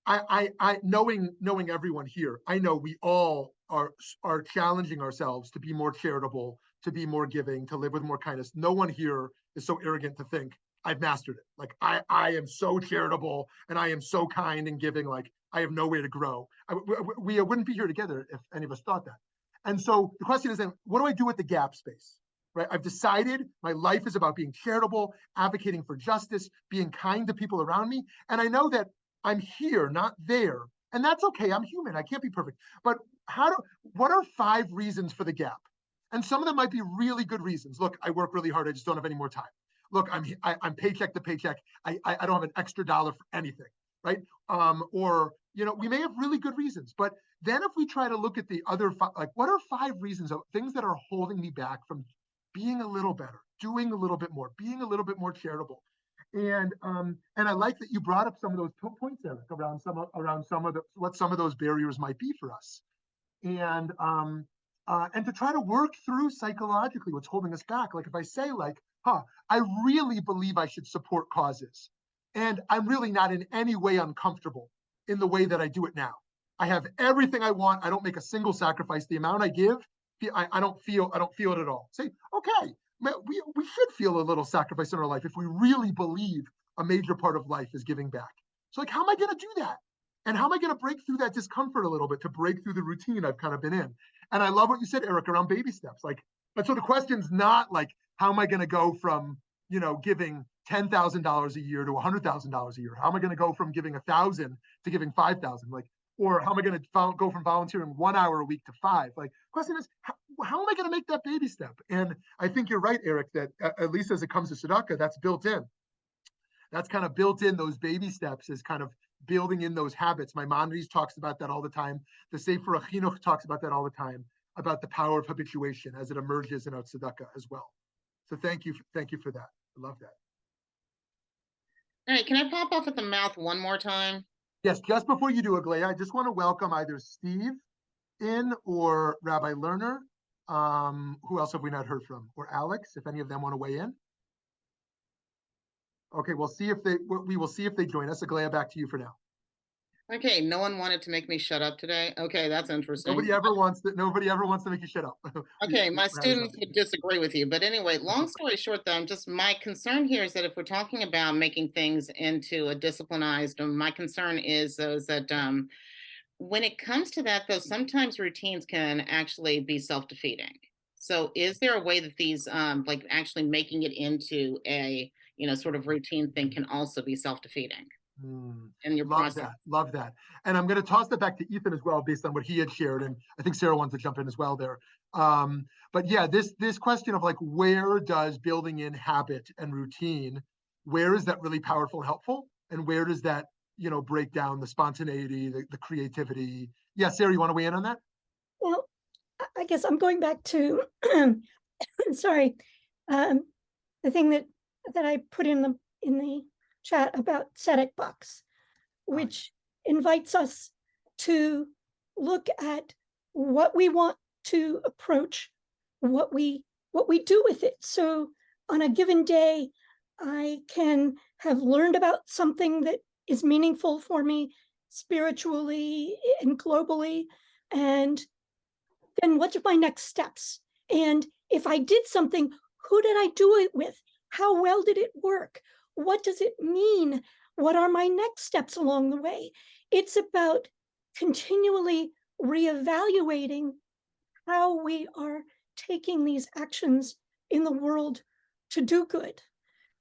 I knowing everyone here, I know we all are challenging ourselves to be more charitable, to be more giving, to live with more kindness. No one here is so arrogant to think I've mastered it. Like I am so charitable and I am so kind and giving. Like I have nowhere to grow. We wouldn't be here together if any of us thought that. And so the question is then, what do I do with the gap space? Right? I've decided my life is about being charitable, advocating for justice, being kind to people around me. And I know that I'm here, not there. And that's okay. I'm human. I can't be perfect. But what are 5 reasons for the gap? And some of them might be really good reasons. Look, I work really hard. I just don't have any more time. Look, I'm paycheck to paycheck. I don't have an extra dollar for anything, right? Or, we may have really good reasons. But then if we try to look at the other 5, like what are 5 reasons of things that are holding me back from being a little better, doing a little bit more, being a little bit more charitable? And I like that you brought up some of those points, Eric, around some of what some of those barriers might be for us, and to try to work through psychologically what's holding us back. Like if I say I really believe I should support causes, and I'm really not in any way uncomfortable in the way that I do it now. I have everything I want. I don't make a single sacrifice. The amount I give, I don't feel it at all. Say, okay, we should feel a little sacrifice in our life if we really believe a major part of life is giving back. So like, how am I going to do that? And how am I going to break through that discomfort a little bit to break through the routine I've kind of been in? And I love what you said, Eric, around baby steps. Like, and so the question's not like, how am I going to go from, giving $10,000 a year to $100,000 a year? How am I going to go from giving 1,000 to giving 5,000? Like, or how am I going to go from volunteering 1 hour a week to 5? Like, question is, how am I going to make that baby step? And I think you're right, Eric, that at least as it comes to tzedakah, that's built in. That's kind of built in. Those baby steps is kind of building in those habits. Maimonides talks about that all the time. The Sefer HaChinuch talks about that all the time, about the power of habituation as it emerges in our tzedakah as well. So thank you for that. I love that. All right, can I pop off at the mouth one more time? Yes, just before you do, Aglaia, I just want to welcome either Steve in or Rabbi Lerner. Who else have we not heard from? Or Alex, if any of them want to weigh in. Okay, we will see if they join us. Aglaia, back to you for now. Okay, no one wanted to make me shut up today. Okay, that's interesting. Nobody ever wants to make you shut up. Okay, my students would disagree with you. But anyway, long story short, though, my concern here is that if we're talking about making things into a disciplinized, my concern is that when it comes to that, though, sometimes routines can actually be self-defeating. So is there a way that these, like actually making it into a, sort of routine thing can also be self-defeating? And your process. Love that. And I'm going to toss that back to Ethan as well, based on what he had shared. And I think Sarah wants to jump in as well there. But yeah, this question of like, where does building in habit and routine, where is that really powerful and helpful? And where does that, break down the spontaneity, the creativity? Yeah, Sarah, you want to weigh in on that? Well, I guess I'm going back to, sorry, the thing that I put in the chat about tzedek box, which invites us to look at what we want to approach, what we do with it. So on a given day, I can have learned about something that is meaningful for me spiritually and globally, and then what's my next steps? And if I did something, who did I do it with? How well did it work? What does it mean? What are my next steps along the way? It's about continually reevaluating how we are taking these actions in the world to do good,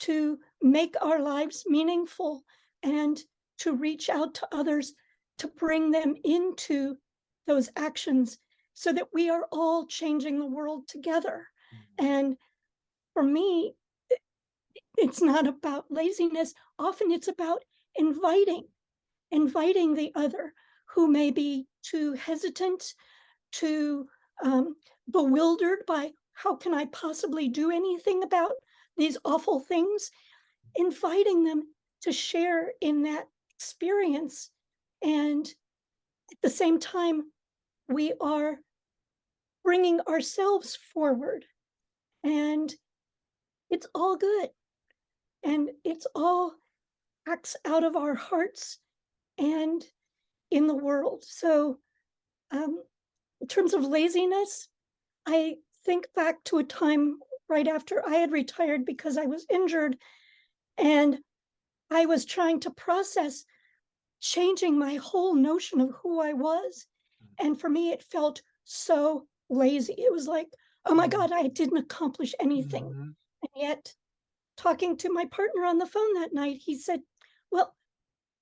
to make our lives meaningful, and to reach out to others, to bring them into those actions so that we are all changing the world together. And for me, it's not about laziness. Often it's about inviting the other who may be too hesitant, too bewildered by how can I possibly do anything about these awful things, inviting them to share in that experience. And at the same time, we are bringing ourselves forward, and it's all good. And it's all acts out of our hearts and in the world. So in terms of laziness, I think back to a time right after I had retired because I was injured, and I was trying to process changing my whole notion of who I was. And for me, it felt so lazy. It was like, oh my God, I didn't accomplish anything. And yet, talking to my partner on the phone that night, he said, well,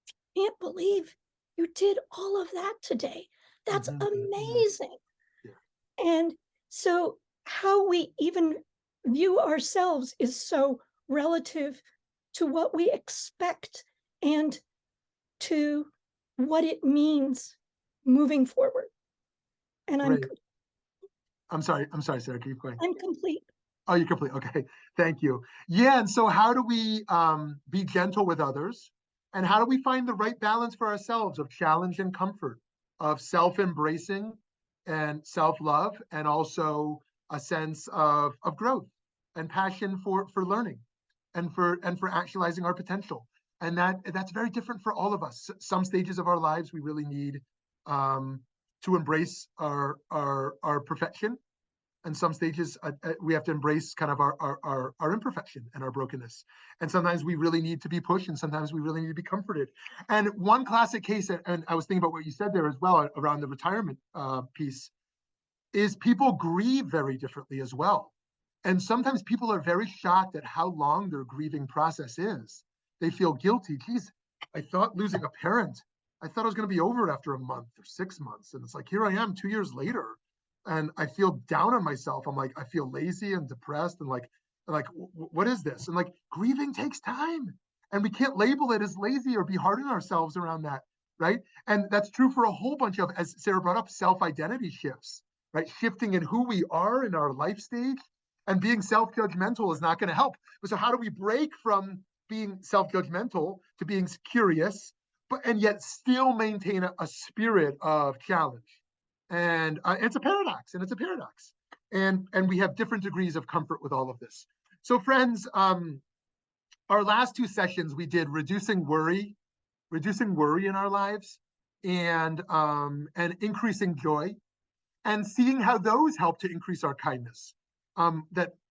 I can't believe you did all of that today. That's amazing. Yeah. And so how we even view ourselves is so relative to what we expect and to what it means moving forward. And I'm sorry, Sarah, keep going. I'm complete. Oh, you're complete. Okay, thank you. Yeah, and so how do we be gentle with others? And how do we find the right balance for ourselves of challenge and comfort, of self-embracing and self-love, and also a sense of growth and passion for learning and for actualizing our potential. And that's very different for all of us. Some stages of our lives we really need to embrace our perfection, and some stages we have to embrace kind of our imperfection and our brokenness. And sometimes we really need to be pushed, and sometimes we really need to be comforted. And one classic case, and I was thinking about what you said there as well around the retirement piece, is people grieve very differently as well. And sometimes people are very shocked at how long their grieving process is. They feel guilty. Geez, I thought losing a parent, I thought it was going to be over after a month or 6 months. And it's like, here I am 2 years later. And I feel down on myself. I'm like, I feel lazy and depressed and like, what is this? And like, grieving takes time, and we can't label it as lazy or be hard on ourselves around that, right? And that's true for a whole bunch of, as Sarah brought up, self-identity shifts, right? Shifting in who we are in our life stage, and being self-judgmental is not going to help. So how do we break from being self-judgmental to being curious, and yet still maintain a spirit of challenge? And it's a paradox, and we have different degrees of comfort with all of this. So friends, our last 2 sessions we did reducing worry in our lives, and increasing joy, and seeing how those help to increase our kindness.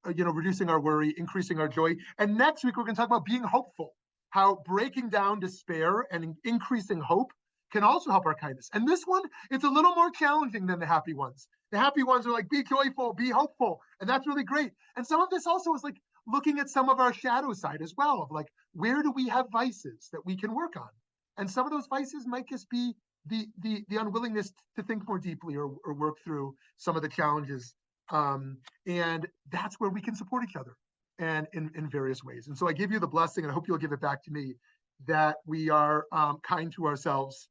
Reducing our worry, increasing our joy. And next week we're going to talk about being hopeful, how breaking down despair and increasing hope can also help our kindness. And this one, it's a little more challenging than the happy ones. The happy ones are like, be joyful, be hopeful. And that's really great. And some of this also is like looking at some of our shadow side as well, of like, where do we have vices that we can work on? And some of those vices might just be the unwillingness to think more deeply or work through some of the challenges. And that's where we can support each other, and in various ways. And so I give you the blessing, and I hope you'll give it back to me, that we are kind to ourselves,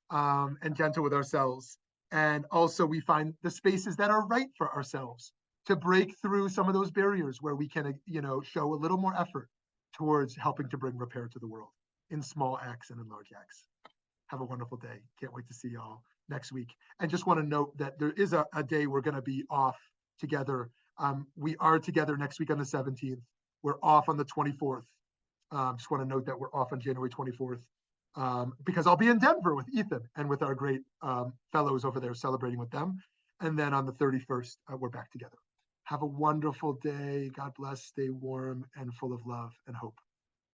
and gentle with ourselves. And also we find the spaces that are right for ourselves to break through some of those barriers where we can, show a little more effort towards helping to bring repair to the world in small acts and in large acts. Have a wonderful day. Can't wait to see y'all next week. And just want to note that there is a day we're going to be off together. We are together next week on the 17th. We're off on the 24th. Just want to note that we're off on January 24th. Because I'll be in Denver with Ethan and with our great fellows over there, celebrating with them. And then on the 31st, we're back together. Have a wonderful day. God bless. Stay warm and full of love and hope.